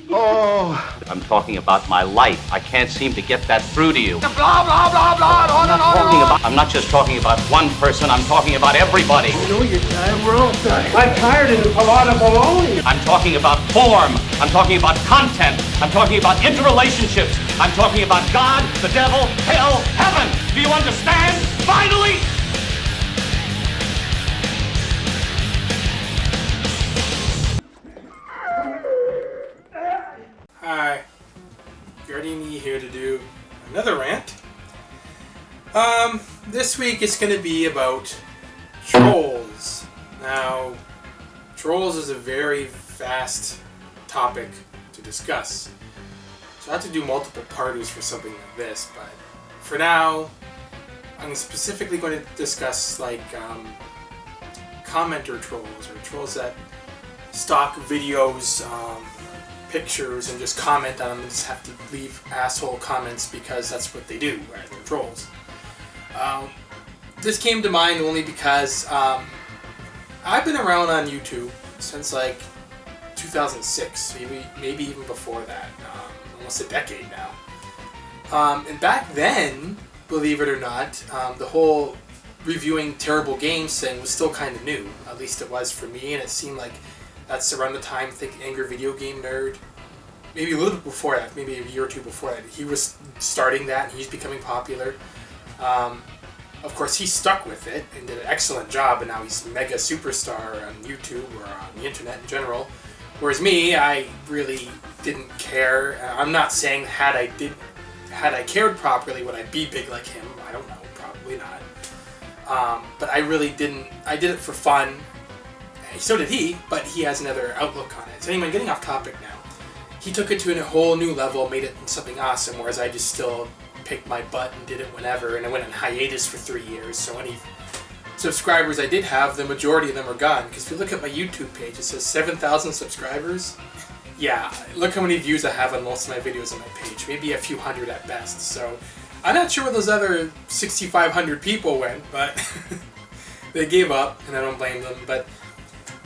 Oh. I'm talking about my life. I can't seem to get that through to you. Blah, blah, blah, blah. I'm not just talking about one person. I'm talking about everybody. You know you're damn wrong. I'm tired of a lot of baloney. I'm talking about form. I'm talking about content. I'm talking about interrelationships. I'm talking about God, the devil, hell, heaven. Do you understand? Finally! Hi, Guardiane here to do another rant. This week it's going to be about trolls. Now, trolls is a very vast topic to discuss. So I have to do multiple parties for something like this, but for now, I'm specifically going to discuss commenter trolls, or trolls that stalk videos, pictures, and just comment on them and just have to leave asshole comments because that's what they do, right? They're trolls. This came to mind only because I've been around on YouTube since like 2006, maybe even before that, almost a decade now. And back then, believe it or not, the whole reviewing terrible games thing was still kind of new. At least it was for me, and it seemed like that's around the time, I think, Angry Video Game Nerd, maybe a little bit before that, maybe a year or two before that, he was starting that, and he's becoming popular. Of course, he stuck with it and did an excellent job, and now he's a mega superstar on YouTube or on the internet in general. Whereas me, I really didn't care. I'm not saying had I cared properly, would I be big like him? I don't know, probably not. But I really didn't. I did it for fun. So did he, but he has another outlook on it. So anyway, getting off topic now. He took it to a whole new level, made it something awesome, whereas I just still picked my butt and did it whenever, and I went on hiatus for 3 years, so any subscribers I did have, the majority of them are gone, because if you look at my YouTube page, it says 7,000 subscribers. Yeah, look how many views I have on most of my videos on my page, maybe a few hundred at best, so I'm not sure where those other 6,500 people went, but they gave up, and I don't blame them, but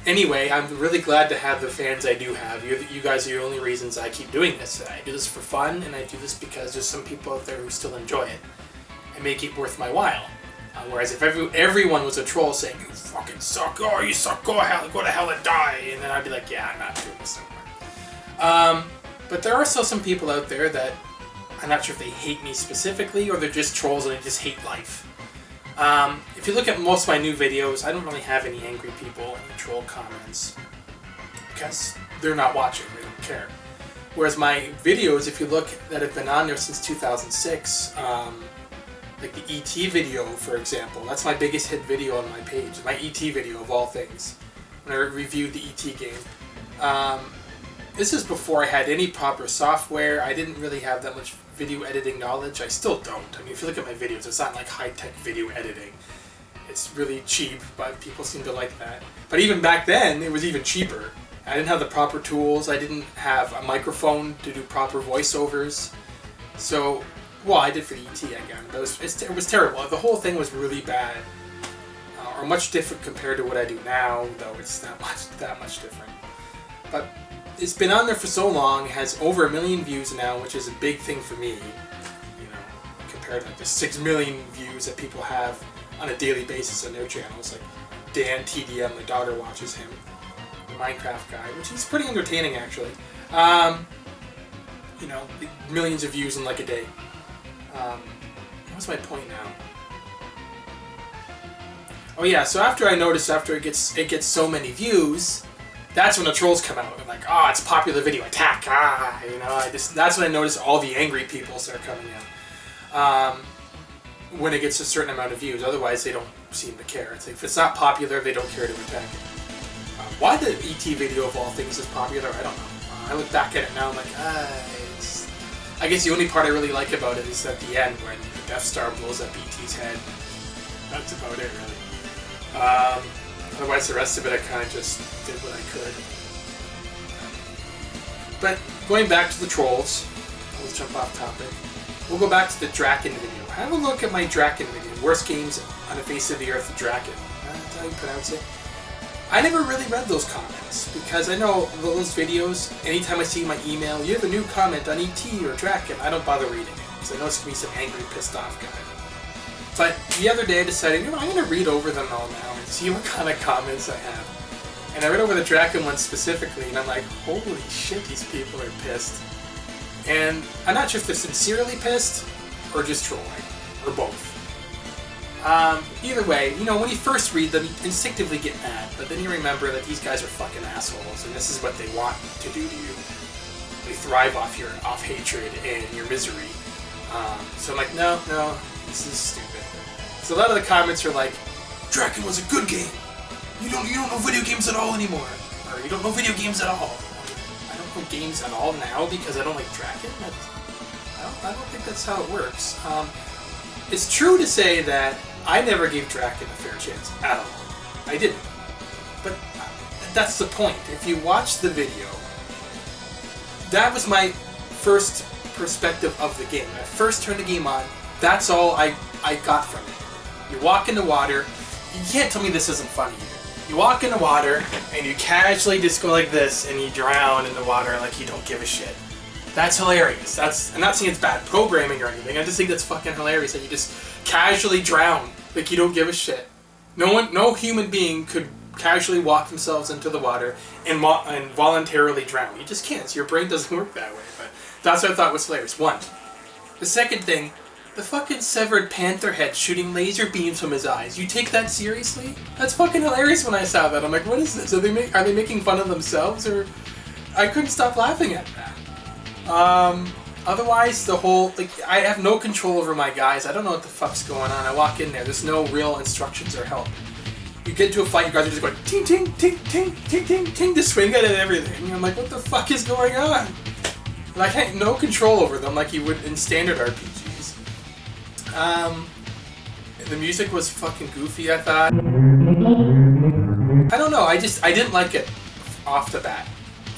anyway, I'm really glad to have the fans I do have. You guys are the only reasons I keep doing this. I do this for fun, and I do this because there's some people out there who still enjoy it and make it worth my while. Whereas if everyone was a troll saying, "You fucking suck, oh you suck, go to hell and die," and then I'd be like, "Yeah, I'm not doing this anymore." But there are still some people out there that I'm not sure if they hate me specifically or they're just trolls and they just hate life. If you look at most of my new videos, I don't really have any angry people, any troll comments, because they're not watching, they don't care. Whereas my videos, if you look, that have been on there since 2006, like the ET video, for example, that's my biggest hit video on my page, my ET video of all things, when I reviewed the ET game. This is before I had any proper software. I didn't really have that much video editing knowledge. I still don't. I mean, if you look at my videos, it's not like high-tech video editing. It's really cheap, but people seem to like that. But even back then, it was even cheaper. I didn't have the proper tools. I didn't have a microphone to do proper voiceovers. So, well, I did for the ET again, but it was terrible. The whole thing was really bad, or much different compared to what I do now, though it's not that much different. But it's been on there for so long, it has over 1 million views now, which is a big thing for me, compared to like the 6 million views that people have on a daily basis on their channels. Like Dan TDM, my daughter watches him, the Minecraft guy, which is pretty entertaining actually. Millions of views in like a day. What's my point now? Oh yeah, so after it gets so many views, that's when the trolls come out. They're like, oh, it's a popular video, attack, that's when I notice all the angry people start coming in. When it gets a certain amount of views, otherwise they don't seem to care. It's like, if it's not popular, they don't care to attack it. Why the ET video of all things is popular, I don't know. I look back at it now, I'm like, I guess the only part I really like about it is at the end when the Death Star blows up ET's head. That's about it, really. Otherwise, the rest of it, I kind of just did what I could. But going back to the trolls, let's jump off topic. We'll go back to the Drakkhen video. Have a look at my Drakkhen video. Worst games on the face of the earth, Drakkhen. That's how you pronounce it. I never really read those comments because I know those videos, anytime I see my email, you have a new comment on ET or Drakkhen, I don't bother reading it because I know it's going to be some angry, pissed off guy. But the other day I decided, I'm going to read over them all now and see what kind of comments I have. And I read over the Drakkhen one specifically, and I'm like, holy shit, these people are pissed. And I'm not sure if they're sincerely pissed or just trolling, or both. Either way, when you first read them, you instinctively get mad, but then you remember that these guys are fucking assholes, and this is what they want to do to you. They thrive off your hatred and your misery. So I'm like, no, this is stupid. So a lot of the comments are like, Drakkhen was a good game. You don't know video games at all anymore, or you don't know video games at all. I don't know games at all now because I don't like Drakkhen. I don't think that's how it works. It's true to say that I never gave Drakkhen a fair chance at all. I didn't. But that's the point. If you watch the video, that was my first perspective of the game. When I first turned the game on, that's all I got from it. You walk in the water, you can't tell me this isn't funny either. You walk in the water, and you casually just go like this, and you drown in the water like you don't give a shit. That's hilarious. I'm not saying it's bad programming or anything, I just think that's fucking hilarious that you just casually drown like you don't give a shit. No human being could casually walk themselves into the water and voluntarily drown. You just can't. Your brain doesn't work that way. But that's what I thought was hilarious. One. The second thing, the fucking severed panther head shooting laser beams from his eyes. You take that seriously? That's fucking hilarious when I saw that. I'm like, what is this? Are they making fun of themselves? Or I couldn't stop laughing at that. Otherwise, I have no control over my guys. I don't know what the fuck's going on. I walk in there. There's no real instructions or help. You get into a fight, you guys are just going ting, ting, ting, ting, ting, ting, ting, to swing at it and everything. And I'm like, what the fuck is going on? And I had no control over them like you would in standard RPGs. The music was fucking goofy, I thought. I don't know, I didn't like it off the bat.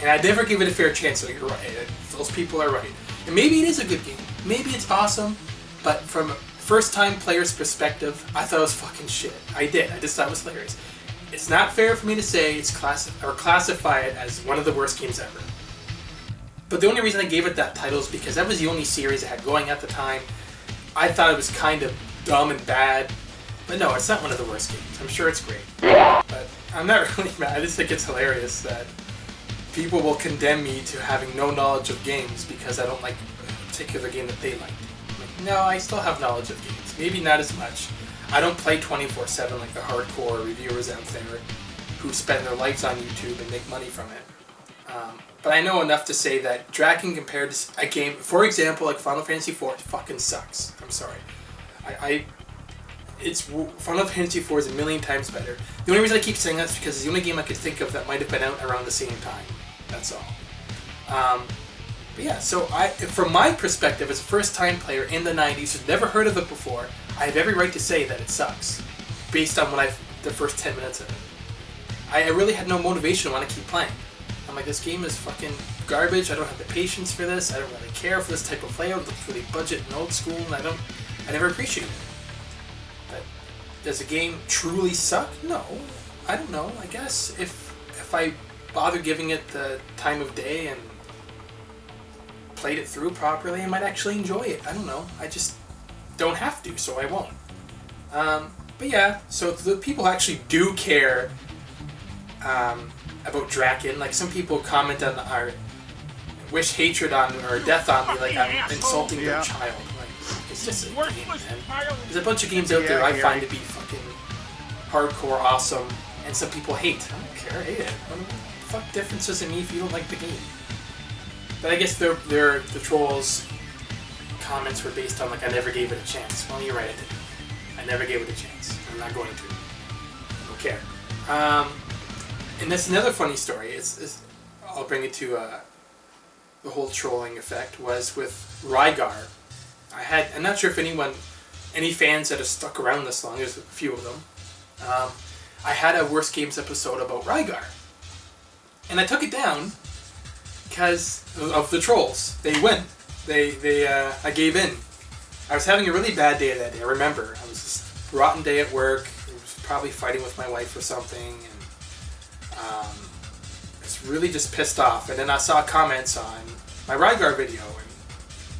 And I'd never give it a fair chance, so you're right. Those people are right. And maybe it is a good game. Maybe it's awesome, but from a first-time player's perspective, I thought it was fucking shit. I just thought it was hilarious. It's not fair for me to say classify it as one of the worst games ever. But the only reason I gave it that title is because that was the only series I had going at the time. I thought it was kind of dumb and bad, but no, it's not one of the worst games. I'm sure it's great. But I'm not really mad. I just think it's hilarious that people will condemn me to having no knowledge of games because I don't like a particular game that they like. No, I still have knowledge of games. Maybe not as much. I don't play 24/7 like the hardcore reviewers out there who spend their lives on YouTube and make money from it. But I know enough to say that Drakkhen compared to a game, for example, like Final Fantasy IV, fucking sucks. I'm sorry. Final Fantasy IV is a million times better. The only reason I keep saying that is because it's the only game I could think of that might have been out around the same time. That's all. But yeah, so from my perspective as a first-time player in the 90s who's never heard of it before, I have every right to say that it sucks, based on the first 10 minutes of it. I really had no motivation to want to keep playing. I'm like, this game is fucking garbage, I don't have the patience for this, I don't really care for this type of layout, it looks really budget and old school, and I never appreciated it. But does the game truly suck? No. I don't know, I guess if I bother giving it the time of day and played it through properly, I might actually enjoy it. I don't know. I just don't have to, so I won't. But yeah, so the people who actually do care about Drakkhen, like some people comment on wish hatred on or death on me, like I'm insulting their child. Like, it's just a game, man. There's a bunch of games out there I find to be fucking hardcore awesome, and some people hate. I don't care, hate it. What the fuck difference does it mean if you don't like the game? But I guess the trolls' comments were based on like I never gave it a chance. Well, you're right, I didn't. I never gave it a chance. I'm not going to. I don't care. And that's another funny story. I'll bring it to the whole trolling effect was with Rygar. I'm not sure if any fans that have stuck around this long. There's a few of them. I had a Worst Games episode about Rygar, and I took it down because of the trolls. They win. I gave in. I was having a really bad day that day. I remember. I was just rotten day at work. I was probably fighting with my wife or something. And was really just pissed off. And then I saw comments on my Rygar video,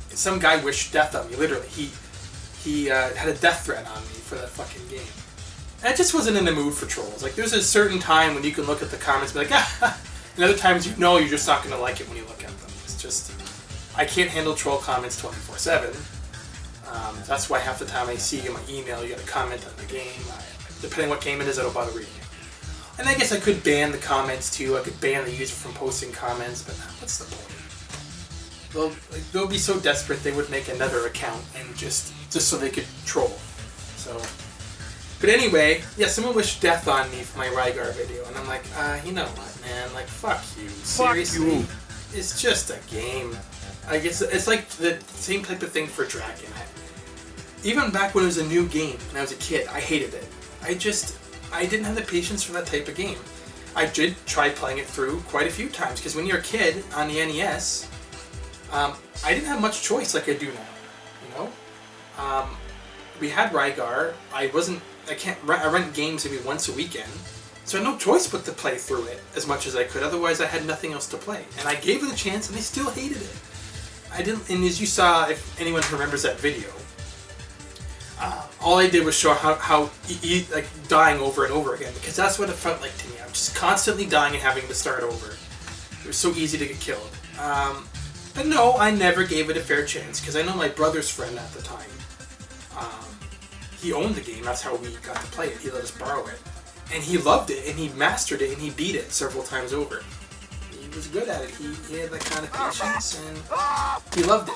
and some guy wished death on me. Literally, he had a death threat on me for that fucking game. And I just wasn't in the mood for trolls. Like, there's a certain time when you can look at the comments and be like, ah, and other times you know you're just not going to like it when you look at them. It's just, I can't handle troll comments 24/7. That's why half the time I see in my email you got a comment on the game. Depending what game it is, I don't bother reading it. And I guess I could ban the comments too. I could ban the user from posting comments, but what's the point? They'll be so desperate they would make another account and just so they could troll. So, but anyway, yeah, someone wished death on me for my Rygar video, and I'm like, you know what, man? Like, fuck you. Seriously, fuck you. It's just a game. I guess it's like the same type of thing for Drakkhen. Even back when it was a new game, when I was a kid, I hated it. I didn't have the patience for that type of game. I did try playing it through quite a few times, because when you're a kid on the NES, I didn't have much choice like I do now, you know? We had Rygar. I rent games maybe once a weekend, so I had no choice but to play through it as much as I could, otherwise I had nothing else to play. And I gave it a chance, and I still hated it. And as you saw, if anyone remembers that video, all I did was show how like dying over and over again, because that's what it felt like to me. I'm just constantly dying and having to start over. It was so easy to get killed. But no, I never gave it a fair chance, because I know my brother's friend at the time, he owned the game. That's how we got to play it. He let us borrow it, and he loved it, and he mastered it, and he beat it several times over. He was good at it. He had that kind of patience, and he loved it.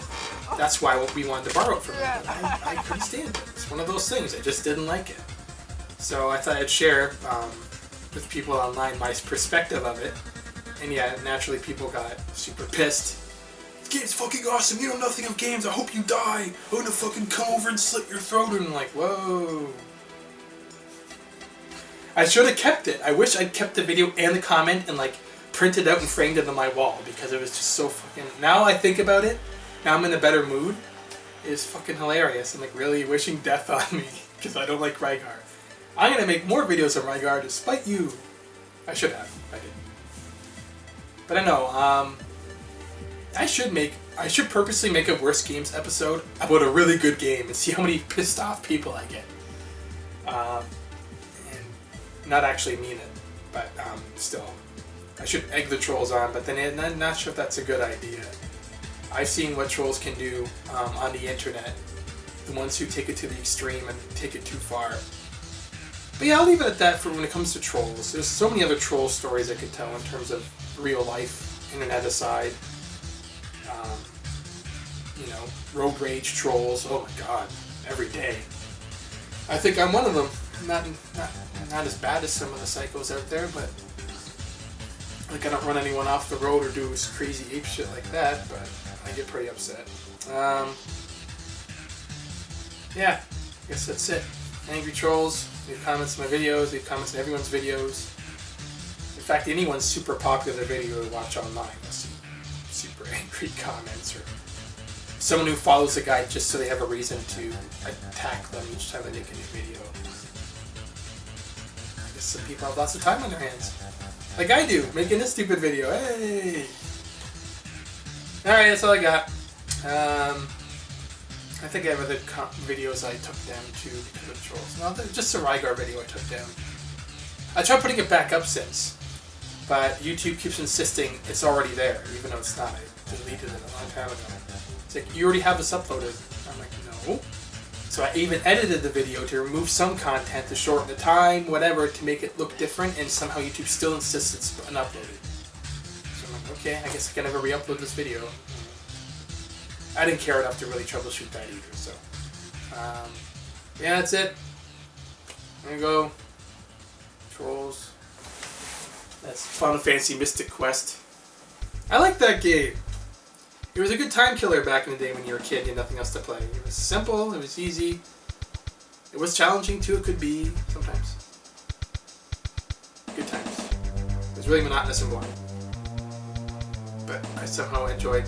That's why we wanted to borrow it from him. I couldn't stand it. It's one of those things. I just didn't like it. So I thought I'd share with people online my perspective of it. And yeah, naturally people got super pissed. This game's fucking awesome. You know nothing of games. I hope you die. I'm gonna fucking come over and slit your throat. And I'm like, whoa. I should have kept it. I wish I'd kept the video and the comment and like printed out and framed it on my wall, because it was just so fucking... Now I think about it, now I'm in a better mood. It is fucking hilarious. I'm like really wishing death on me because I don't like Rygar. I'm gonna make more videos on Rygar despite you. I should have. I didn't. But I know. I should purposely make a worst games episode about a really good game and see how many pissed off people I get. And not actually mean it, but still. I should egg the trolls on, but then I'm not sure if that's a good idea. I've seen what trolls can do on the internet. The ones who take it to the extreme and take it too far. But yeah, I'll leave it at that for when it comes to trolls. There's so many other troll stories I could tell in terms of real life, internet aside. You know, road rage trolls. Oh my god, every day. I think I'm one of them. Not as bad as some of the psychos out there, but like I don't run anyone off the road or do crazy ape shit like that, but I get pretty upset. Yeah, I guess that's it. Angry trolls, leave comments in my videos, leave comments in everyone's videos. In fact, anyone's super popular video to watch online, you'll see super angry comments, or someone who follows a guy just so they have a reason to attack them each time they make a new video. I guess some people have lots of time on their hands. Like I do, making this stupid video. Hey! Alright, that's all I got. I think I have other videos I took down too because of trolls. No, just a Rygar video I took down. I tried putting it back up since, but YouTube keeps insisting it's already there, even though it's not. I deleted it a long time ago. It's like, you already have this uploaded. I'm like, no. So I even edited the video to remove some content to shorten the time, whatever, to make it look different, and somehow YouTube still insists it's unuploaded. So I'm like, okay, I guess I can never re-upload this video. I didn't care enough to really troubleshoot that either, so. Yeah, that's it. There you go. Trolls. That's Final Fantasy Mystic Quest. I like that game. It was a good time killer back in the day when you were a kid and you had nothing else to play. It was simple, it was easy. It was challenging too, it could be, sometimes. Good times. It was really monotonous and boring. But I somehow enjoyed